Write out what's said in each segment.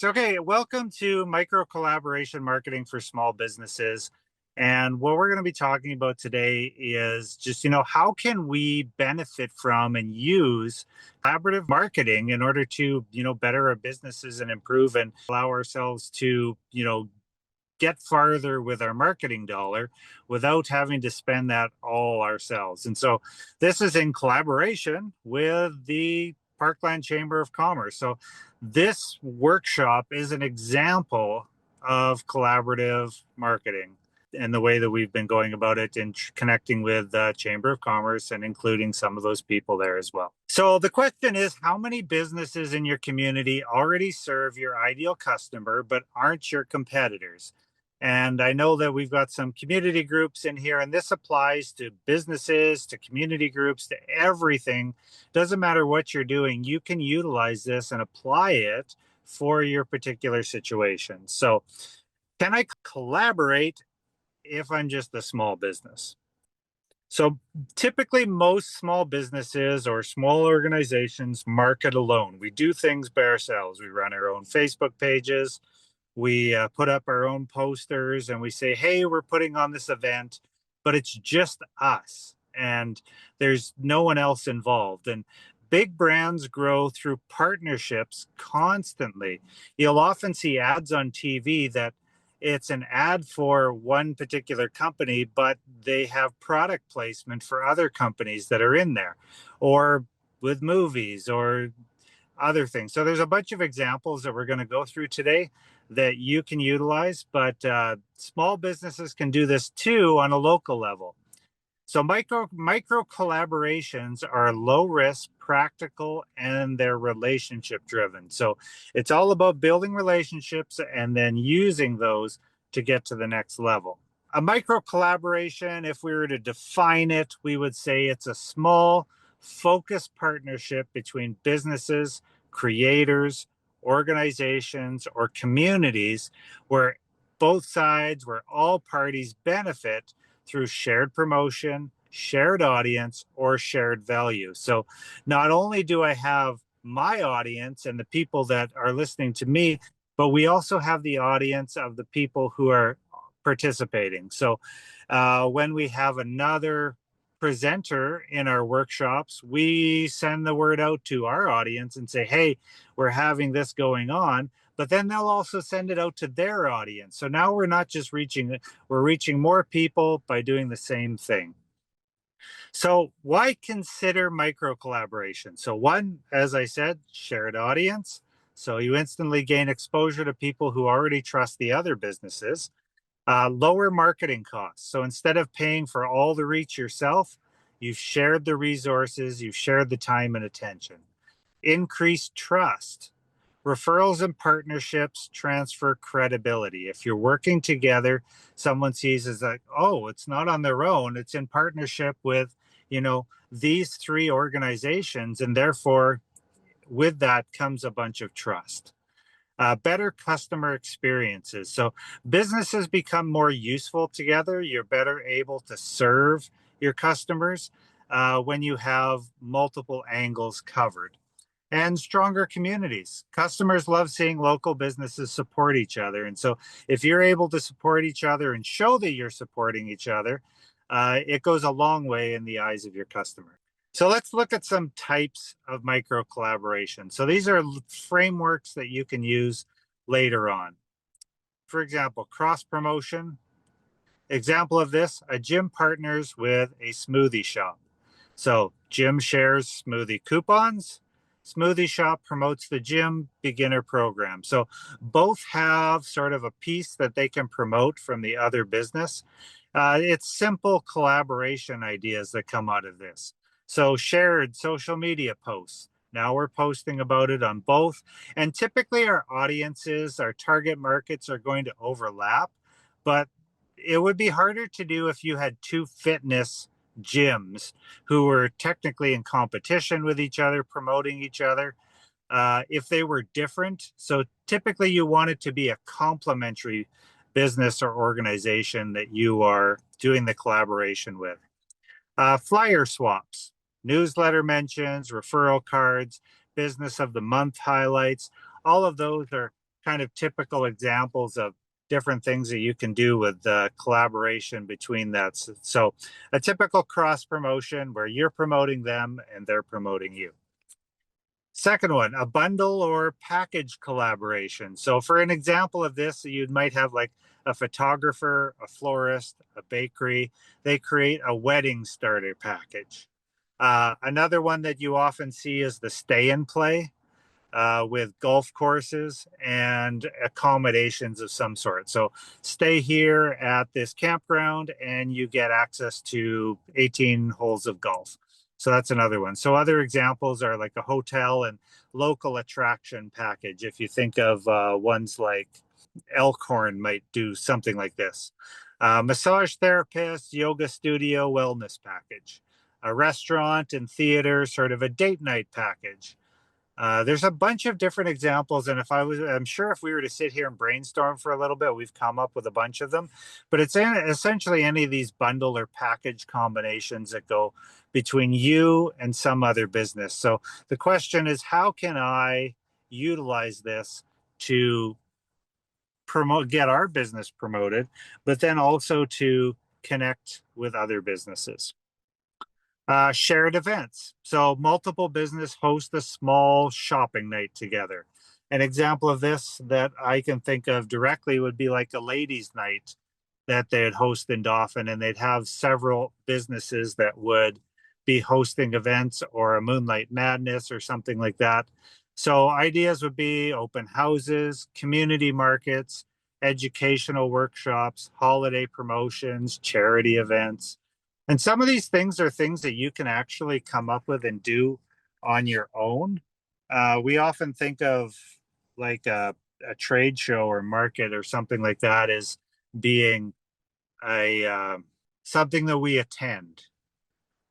So, okay, welcome to micro collaboration marketing for small businesses. And what we're going to be talking about today is just, how can we benefit from and use collaborative marketing in order to, better our businesses and improve and allow ourselves to, get farther with our marketing dollar without having to spend that all ourselves. And so this is in collaboration with the Parkland Chamber of Commerce. So this workshop is an example of collaborative marketing and the way that we've been going about it and connecting with the Chamber of Commerce and including some of those people there as well. So the question is, how many businesses in your community already serve your ideal customer but aren't your competitors? And I know that we've got some community groups in here, and this applies to businesses, to community groups, to everything. Doesn't matter what you're doing, you can utilize this and apply it for your particular situation. So, can I collaborate if I'm just a small business? So, typically, most small businesses or small organizations market alone. We do things by ourselves. We run our own Facebook pages, we put up our own posters and we say, hey, we're putting on this event, but it's just us and there's no one else involved. And big brands grow through partnerships constantly. You'll often see ads on TV that it's an ad for one particular company, but they have product placement for other companies that are in there, or with movies or other things. So there's a bunch of examples that we're going to go through today that you can utilize, but small businesses can do this too on a local level. So micro collaborations are low risk, practical, and they're relationship driven. So it's all about building relationships and then using those to get to the next level. A micro collaboration, if we were to define it, we would say it's a small, focused partnership between businesses, creators, organizations, or communities where both sides, where all parties benefit through shared promotion, shared audience, or shared value. So not only do I have my audience and the people that are listening to me, but we also have the audience of the people who are participating. So when we have another presenter in our workshops, we send the word out to our audience and say, hey, we're having this going on. But then they'll also send it out to their audience. So now we're not just we're reaching more people by doing the same thing. So why consider micro collaboration? So one, as I said, shared audience. So you instantly gain exposure to people who already trust the other businesses. Lower marketing costs. So instead of paying for all the reach yourself, you've shared the resources, you've shared the time and attention. Increased trust. Referrals and partnerships transfer credibility. If you're working together, someone sees as like, oh, it's not on their own, it's in partnership with, these three organizations. And therefore, with that comes a bunch of trust. Better customer experiences. So businesses become more useful together. You're better able to serve your customers when you have multiple angles covered. And stronger communities. Customers love seeing local businesses support each other. And so if you're able to support each other and show that you're supporting each other, it goes a long way in the eyes of your customer. So let's look at some types of micro collaboration. So these are frameworks that you can use later on. For example, cross promotion. Example of this, a gym partners with a smoothie shop. So gym shares smoothie coupons. Smoothie shop promotes the gym beginner program. So both have sort of a piece that they can promote from the other business. It's simple collaboration ideas that come out of this. So shared social media posts. Now we're posting about it on both. And typically our audiences, our target markets are going to overlap, but it would be harder to do if you had two fitness gyms who were technically in competition with each other, promoting each other. If they were different, so typically you want it to be a complementary business or organization that you are doing the collaboration with. Flyer swaps, newsletter mentions, referral cards, business of the month highlights, all of those are kind of typical examples of different things that you can do with collaboration between that. So a typical cross promotion where you're promoting them and they're promoting you. Second one, a bundle or package collaboration. So for an example of this, you might have like a photographer, a florist, a bakery. They create a wedding starter package. Another one that you often see is the stay and play with golf courses and accommodations of some sort. So stay here at this campground and you get access to 18 holes of golf. So that's another one. So other examples are like a hotel and local attraction package. If you think of ones like Elkhorn might do something like this. Massage therapist, yoga studio, wellness package. A restaurant and theater, sort of a date night package. There's a bunch of different examples, and I'm sure if we were to sit here and brainstorm for a little bit, we've come up with a bunch of them. But it's essentially any of these bundle or package combinations that go between you and some other business. So the question is, how can I utilize this to get our business promoted, but then also to connect with other businesses? Shared events. So multiple business host a small shopping night together. An example of this that I can think of directly would be like a ladies' night that they'd host in Dauphin, and they'd have several businesses that would be hosting events or a Moonlight Madness or something like that. So ideas would be open houses, community markets, educational workshops, holiday promotions, charity events. And some of these things are things that you can actually come up with and do on your own. We often think of like a trade show or market or something like that as being a something that we attend.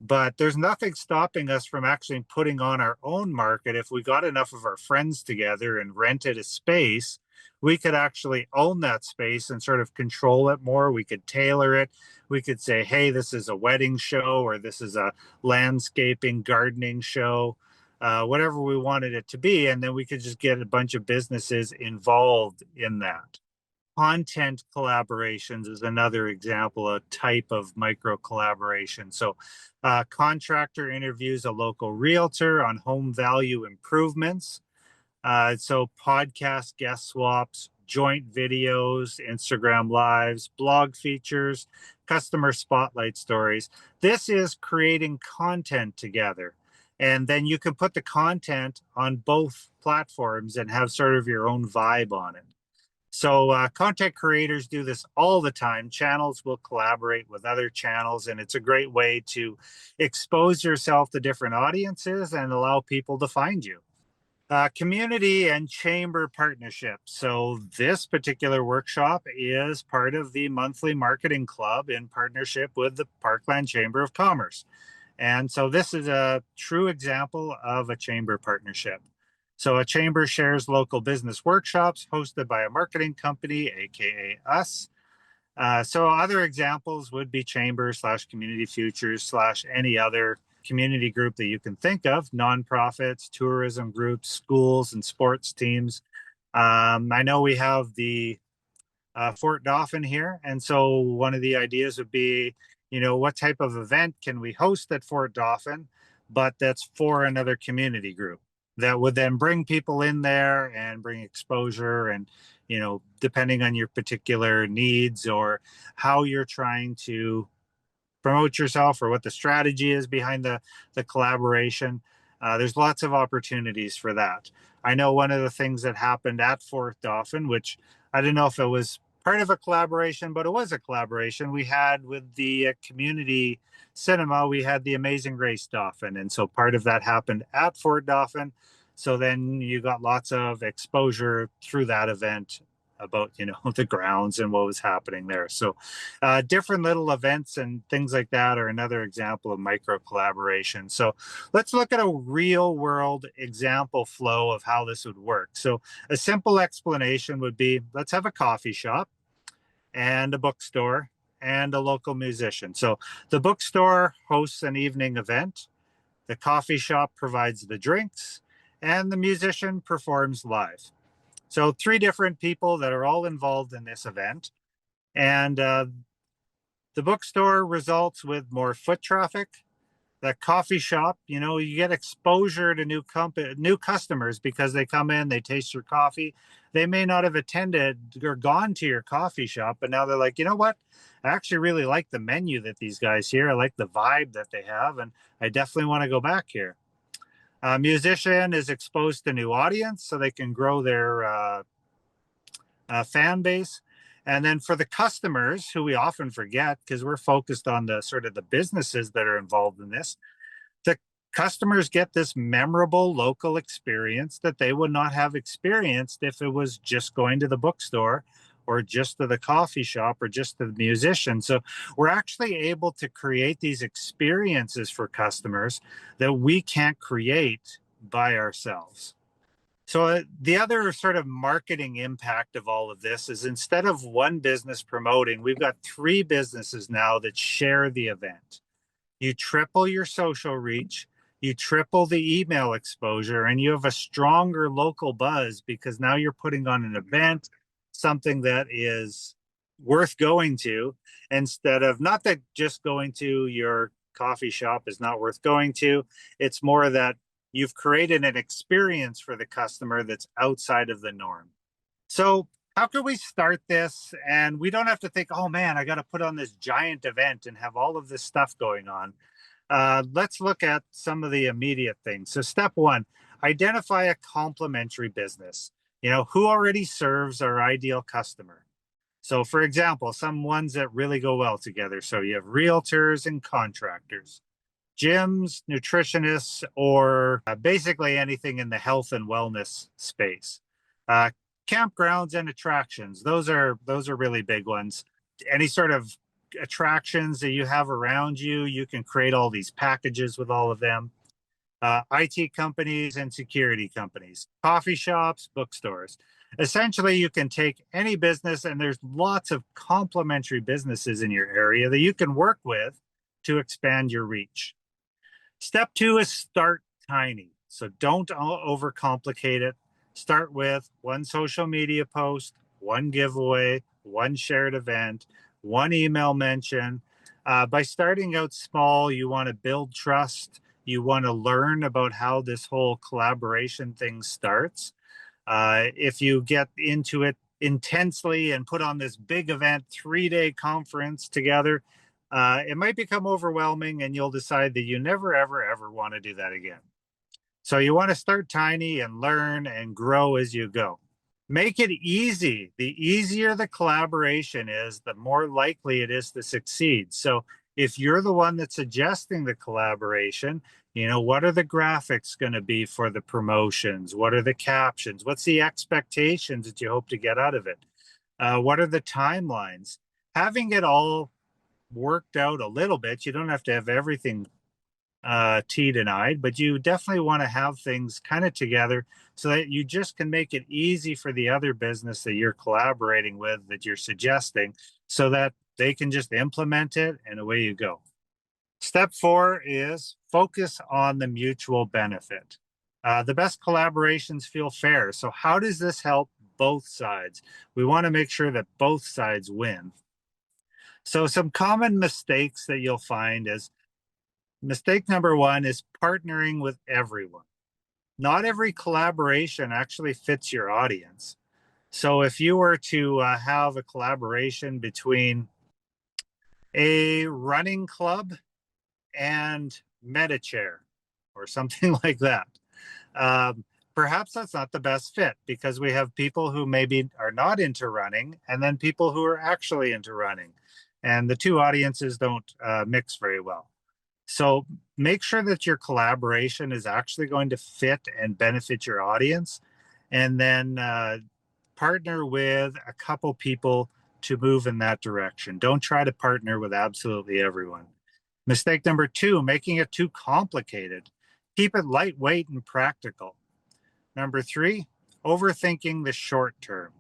But there's nothing stopping us from actually putting on our own market. If we got enough of our friends together and rented a space, we could actually own that space and sort of control it more. We could tailor it. We could say, hey, this is a wedding show, or this is a landscaping, gardening show, whatever we wanted it to be. And then we could just get a bunch of businesses involved in that. Content collaborations is another example, a type of micro collaboration. So, contractor interviews a local realtor on home value improvements. So, podcast guest swaps, joint videos, Instagram lives, blog features, customer spotlight stories. This is creating content together. And then you can put the content on both platforms and have sort of your own vibe on it. So content creators do this all the time. Channels will collaborate with other channels, and it's a great way to expose yourself to different audiences and allow people to find you. Community and chamber partnerships. So this particular workshop is part of the monthly marketing club in partnership with the Parkland Chamber of Commerce. And so this is a true example of a chamber partnership. So a chamber shares local business workshops hosted by a marketing company, aka us. So other examples would be chamber slash community futures slash any other community group that you can think of, nonprofits, tourism groups, schools, and sports teams. I know we have the Fort Dauphin here. And so one of the ideas would be, what type of event can we host at Fort Dauphin, but that's for another community group that would then bring people in there and bring exposure and, depending on your particular needs or how you're trying to promote yourself or what the strategy is behind the collaboration. There's lots of opportunities for that. I know one of the things that happened at Fort Dauphin, which I don't know if it was part of a collaboration, but it was a collaboration we had with the community cinema. We had the Amazing Race Dauphin. And so part of that happened at Fort Dauphin. So then you got lots of exposure through that event about the grounds and what was happening there. So different little events and things like that are another example of micro collaboration. So let's look at a real world example flow of how this would work. So a simple explanation would be, let's have a coffee shop and a bookstore and a local musician. So the bookstore hosts an evening event, the coffee shop provides the drinks, and the musician performs live. So three different people that are all involved in this event. And the bookstore results with more foot traffic. The coffee shop, you get exposure to new customers because they come in, they taste your coffee. They may not have attended or gone to your coffee shop, but now they're like, you know what? I actually really like the menu that these guys here. I like the vibe that they have, and I definitely want to go back here. A musician is exposed to new audience so they can grow their fan base. And then for the customers, who we often forget because we're focused on the sort of the businesses that are involved in this, the customers get this memorable local experience that they would not have experienced if it was just going to the bookstore or just to the coffee shop or just to the musician. So we're actually able to create these experiences for customers that we can't create by ourselves. So the other sort of marketing impact of all of this is instead of one business promoting, we've got three businesses now that share the event. You triple your social reach, you triple the email exposure, and you have a stronger local buzz because now you're putting on an event, something that is worth going to, instead of not that just going to your coffee shop is not worth going to. It's more that you've created an experience for the customer that's outside of the norm. So how can we start this? And we don't have to think, oh man, I got to put on this giant event and have all of this stuff going on. Let's look at some of the immediate things. So step one, identify a complementary business. Who already serves our ideal customer? So for example, some ones that really go well together. So you have realtors and contractors, gyms, nutritionists, or basically anything in the health and wellness space. Uh, Campgrounds and attractions; those are really big ones. Any sort of attractions that you have around you, you can create all these packages with all of them. IT companies and security companies, coffee shops, bookstores. Essentially, you can take any business, and there's lots of complementary businesses in your area that you can work with to expand your reach. Step two is start tiny. So don't overcomplicate it. Start with one social media post, one giveaway, one shared event, one email mention. By starting out small, you want to build trust. You want to learn about how this whole collaboration thing starts. If you get into it intensely and put on this big event, 3-day conference together, it might become overwhelming and you'll decide that you never, ever, ever want to do that again. So you want to start tiny and learn and grow as you go. Make it easy. The easier the collaboration is, the more likely it is to succeed. So if you're the one that's suggesting the collaboration, what are the graphics going to be for the promotions? What are the captions? What's the expectations that you hope to get out of it? What are the timelines? Having it all worked out a little bit, you don't have to have everything T'd and I'd, but you definitely want to have things kind of together so that you just can make it easy for the other business that you're collaborating with, that you're suggesting, so that they can just implement it and away you go. Step four is focus on the mutual benefit. The best collaborations feel fair. So how does this help both sides? We want to make sure that both sides win. So some common mistakes that you'll find is mistake number one is partnering with everyone. Not every collaboration actually fits your audience. So if you were to have a collaboration between a running club and MetaChair or something like that, perhaps that's not the best fit because we have people who maybe are not into running and then people who are actually into running. And the two audiences don't mix very well. So make sure that your collaboration is actually going to fit and benefit your audience. And then partner with a couple people to move in that direction. Don't try to partner with absolutely everyone. Mistake number two, making it too complicated. Keep it lightweight and practical. Number three, overthinking the short term.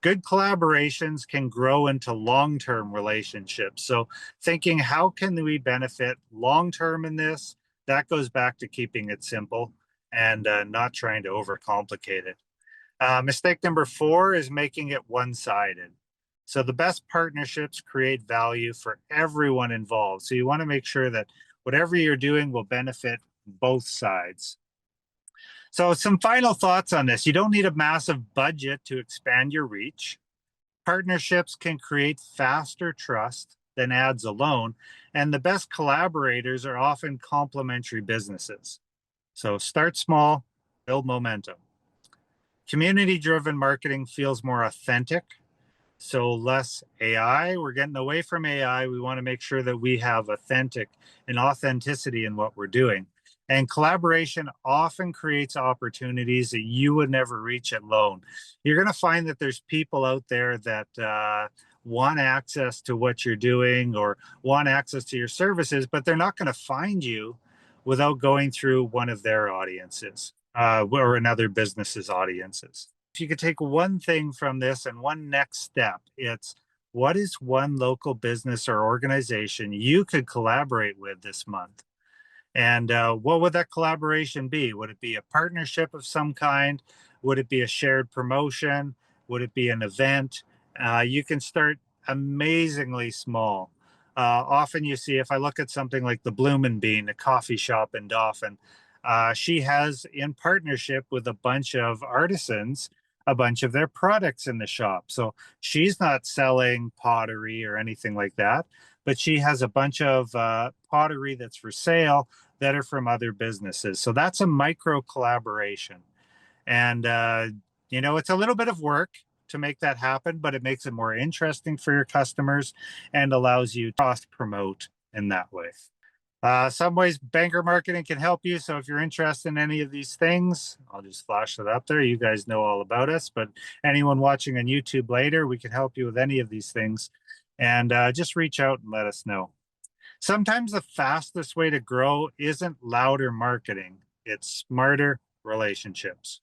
Good collaborations can grow into long-term relationships. So thinking, how can we benefit long-term in this? That goes back to keeping it simple and not trying to overcomplicate it. Mistake number four is making it one-sided. So the best partnerships create value for everyone involved. So you want to make sure that whatever you're doing will benefit both sides. So some final thoughts on this. You don't need a massive budget to expand your reach. Partnerships can create faster trust than ads alone, and the best collaborators are often complementary businesses. So start small, build momentum. Community-driven marketing feels more authentic, so less AI. We're getting away from AI. We want to make sure that we have authentic and authenticity in what we're doing. And collaboration often creates opportunities that you would never reach alone. You're going to find that there's people out there that want access to what you're doing or want access to your services, but they're not going to find you without going through one of their audiences or another business's audiences. If you could take one thing from this and one next step, it's what is one local business or organization you could collaborate with this month? And what would that collaboration be? Would it be a partnership of some kind? Would it be a shared promotion? Would it be an event? You can start amazingly small. Often you see, if I look at something like the Bloomin' Bean, a coffee shop in Dauphin, she has, in partnership with a bunch of artisans, a bunch of their products in the shop. So she's not selling pottery or anything like that, but she has a bunch of pottery that's for sale that are from other businesses. So that's a micro collaboration. And, it's a little bit of work to make that happen, but it makes it more interesting for your customers and allows you to cross promote in that way. Some ways banker marketing can help you. So if you're interested in any of these things, I'll just flash it up there. You guys know all about us, but anyone watching on YouTube later, we can help you with any of these things. And just reach out and let us know. Sometimes the fastest way to grow isn't louder marketing, it's smarter relationships.